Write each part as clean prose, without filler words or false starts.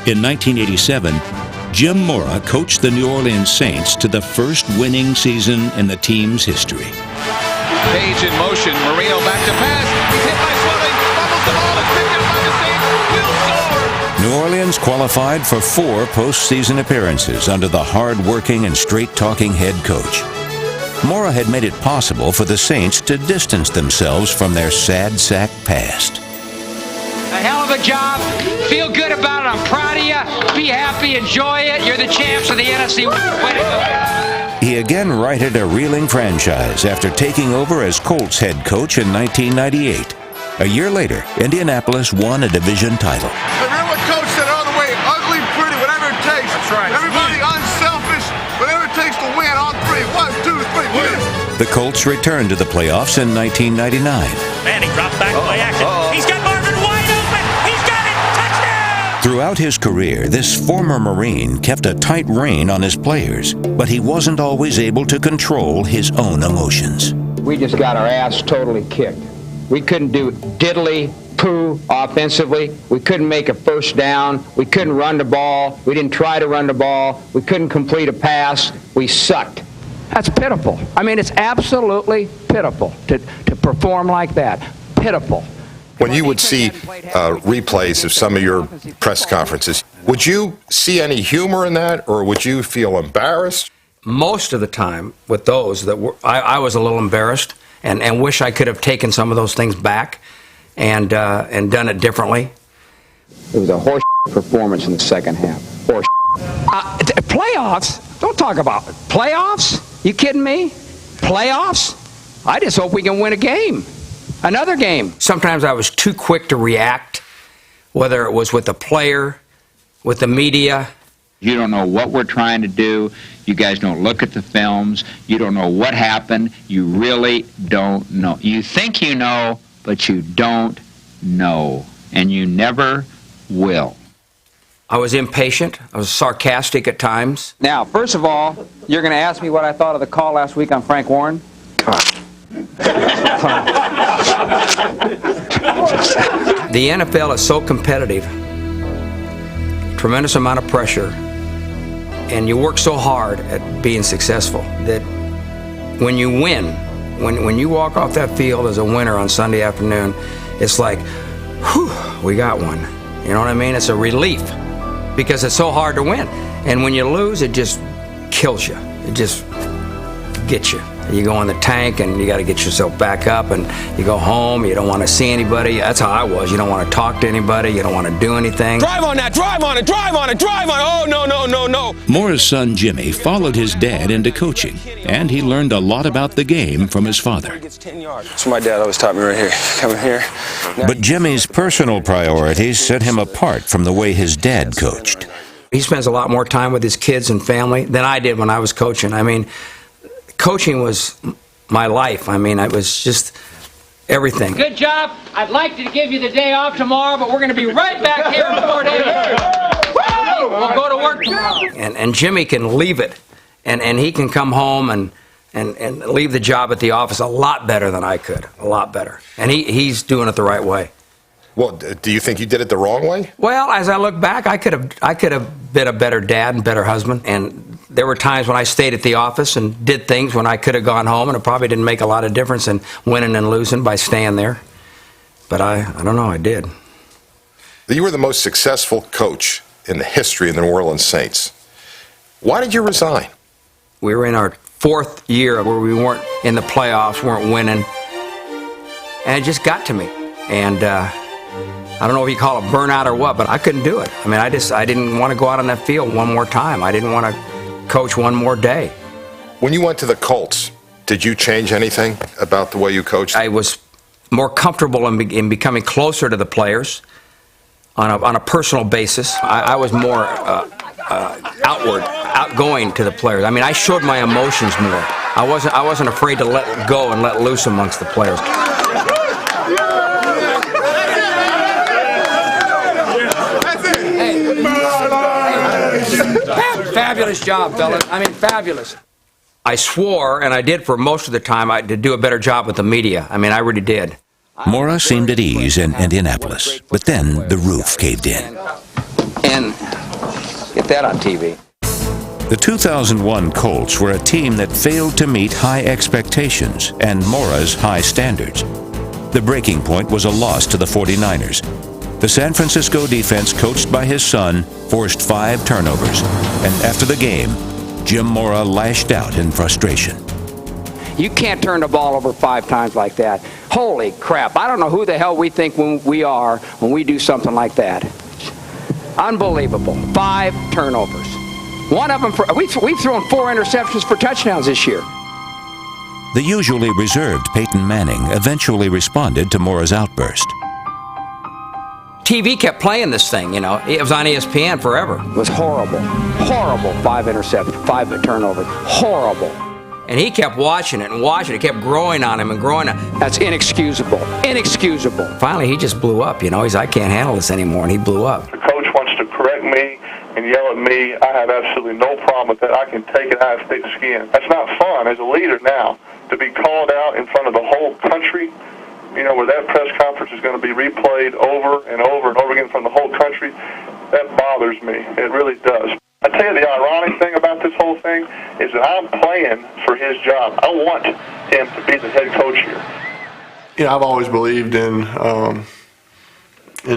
In 1987, Jim Mora coached the New Orleans Saints to the first winning season in the team's history. Page in motion, Marino back to pass, he's hit by Swelling, fumbles the ball, it's picked up by the Saints, will score! New Orleans qualified for 4 postseason appearances under the hard-working and straight-talking head coach. Mora had made it possible for the Saints to distance themselves from their sad sack past. A hell of a job. Feel good about it. I'm proud of you. Be happy. Enjoy it. You're the champs of the NFC. Way to go. He again righted a reeling franchise after taking over as Colts head coach in 1998. A year later, Indianapolis won a division title. Remember what Coach said all the way, ugly, pretty, whatever it takes. That's right. Everybody unselfish, whatever it takes to win on 3. 1, 2, 3, win. The Colts returned to the playoffs in 1999. Manning drops back play action. He's got Marvin wide open. He's got it. Touchdown! Throughout his career, this former Marine kept a tight rein on his players, but he wasn't always able to control his own emotions. We just got our ass totally kicked. We couldn't do diddly poo offensively. We couldn't make a first down. We couldn't run the ball. We didn't try to run the ball. We couldn't complete a pass. We sucked. That's pitiful. I mean, it's absolutely pitiful to perform like that. Pitiful. When you would see replays of some of your press conferences, would you see any humor in that, or would you feel embarrassed? Most of the time with those, I was a little embarrassed and wish I could have taken some of those things back and done it differently. It was a horse performance in the second half. Horse. Playoffs? Don't talk about it. Playoffs? You kidding me? Playoffs? I just hope we can win a game. Another game. Sometimes I was too quick to react, whether it was with the player, with the media. You don't know what we're trying to do. You guys don't look at the films. You don't know what happened. You really don't know. You think you know, but you don't know. And you never will. I was impatient. I was sarcastic at times. Now, first of all, you're going to ask me what I thought of the call last week on Frank Warren? The NFL is so competitive, tremendous amount of pressure, and you work so hard at being successful that when you win, when you walk off that field as a winner on Sunday afternoon, it's like, whew, we got one. You know what I mean? It's a relief because it's so hard to win. And when you lose, it just kills you. It just gets you. You go in the tank and you got to get yourself back up, and you go home. You don't want to see anybody. That's how I was. You don't want to talk to anybody. You don't want to do anything. Drive on that, drive on it, drive on it, drive on it. Oh, no, no, no, no. Mora's son Jimmy followed his dad into coaching, and he learned a lot about the game from his father. That's what my dad always taught me right here. Come here. But Jimmy's personal priorities set him apart from the way his dad coached. He spends a lot more time with his kids and family than I did when I was coaching. I mean, coaching was my life. I mean, it was just everything. Good job. I'd like to give you the day off tomorrow, but we're going to be right back here in 4 days. We'll go to work tomorrow. And Jimmy can leave it, and he can come home and leave the job at the office a lot better than I could, a lot better. And he's doing it the right way. Well, do you think you did it the wrong way? Well, as I look back, I could have been a better dad and better husband. And there were times when I stayed at the office and did things when I could have gone home, and it probably didn't make a lot of difference in winning and losing by staying there. But I don't know, I did. You were the most successful coach in the history of the New Orleans Saints. Why did you resign? We were in our 4th year where we weren't in the playoffs, weren't winning. And it just got to me. And I don't know if you call it burnout or what, but I couldn't do it. I mean, I didn't want to go out on that field one more time. I didn't want to coach one more day. When you went to the Colts, did you change anything about the way you coached? I was more comfortable in becoming closer to the players on a personal basis. I was more outgoing to the players. I mean, I showed my emotions more. I wasn't afraid to let go and let loose amongst the players. Fabulous job, fellas. I mean, fabulous. I swore, and I did for most of the time, to do a better job with the media. I mean, I really did. Mora seemed at ease in Indianapolis, but then the roof caved in. And want that on TV. The 2001 Colts were a team that failed to meet high expectations and Mora's high standards. The breaking point was a loss to the 49ers. The San Francisco defense, coached by his son, forced 5 turnovers. And after the game, Jim Mora lashed out in frustration. You can't turn the ball over 5 times like that. Holy crap. I don't know who the hell we think we are when we do something like that. Unbelievable. 5 turnovers. One of them, we've thrown 4 interceptions for touchdowns this year. The usually reserved Peyton Manning eventually responded to Mora's outburst. TV kept playing this thing, you know. It was on ESPN forever. It was horrible. Horrible. 5 interceptions, 5 turnovers. Horrible. And he kept watching it and watching it. It kept growing on him and growing on him. That's inexcusable. Inexcusable. Finally, he just blew up, you know. I can't handle this anymore, and he blew up. The coach wants to correct me and yell at me. I have absolutely no problem with that. I can take it out of thick skin. That's not fun as a leader now, to be called out in front of the whole country, you know, where that press conference is going to be replayed over and over and over again from the whole country. That bothers me. It really does. I tell you, the ironic thing about this whole thing is that I'm playing for his job. I want him to be the head coach here. You know, I've always believed in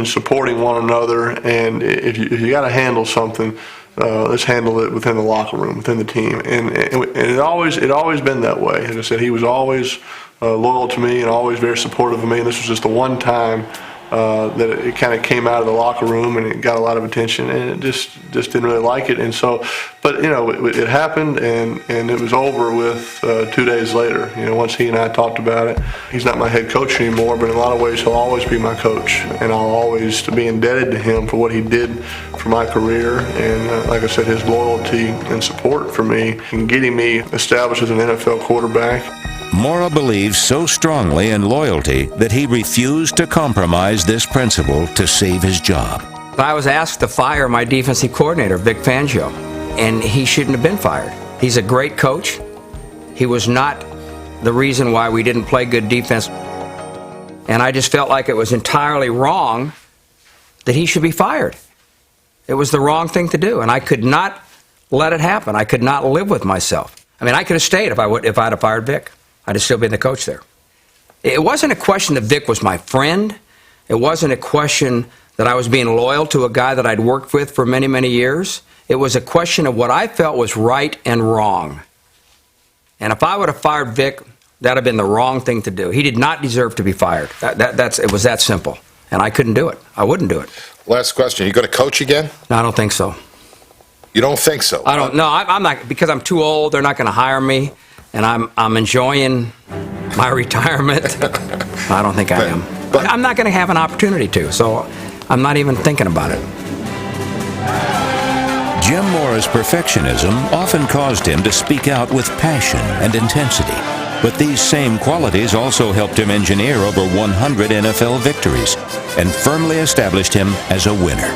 supporting one another, and if you got to handle something, let's handle it within the locker room, within the team, and it always been that way. As I said, he was always loyal to me and always very supportive of me. And this was just the one time that it kind of came out of the locker room and it got a lot of attention, and it just didn't really like it. And so, but you know, it happened, and it was over with 2 days later. You know, once he and I talked about it. He's not my head coach anymore, but in a lot of ways he'll always be my coach, and I'll always be indebted to him for what he did for my career, and like I said, his loyalty and support for me and getting me established as an NFL quarterback. Mora believes so strongly in loyalty that he refused to compromise this principle to save his job. I was asked to fire my defensive coordinator, Vic Fangio, and he shouldn't have been fired. He's a great coach. He was not the reason why we didn't play good defense. And I just felt like it was entirely wrong that he should be fired. It was the wrong thing to do, and I could not let it happen. I could not live with myself. I mean, I could have stayed if I'd have fired Vic. I'd have still been the coach there. It wasn't a question that Vic was my friend. It wasn't a question that I was being loyal to a guy that I'd worked with for many, many years. It was a question of what I felt was right and wrong. And if I would have fired Vic, that would have been the wrong thing to do. He did not deserve to be fired. It was that simple. And I couldn't do it. I wouldn't do it. Last question. You going to coach again? No, I don't think so. You don't think so? I don't. No, I'm not, because I'm too old. They're not going to hire me. And I'm enjoying my retirement. I don't think I am. But I'm not going to have an opportunity to, so I'm not even thinking about it. Jim Mora's perfectionism often caused him to speak out with passion and intensity. But these same qualities also helped him engineer over 100 NFL victories and firmly established him as a winner.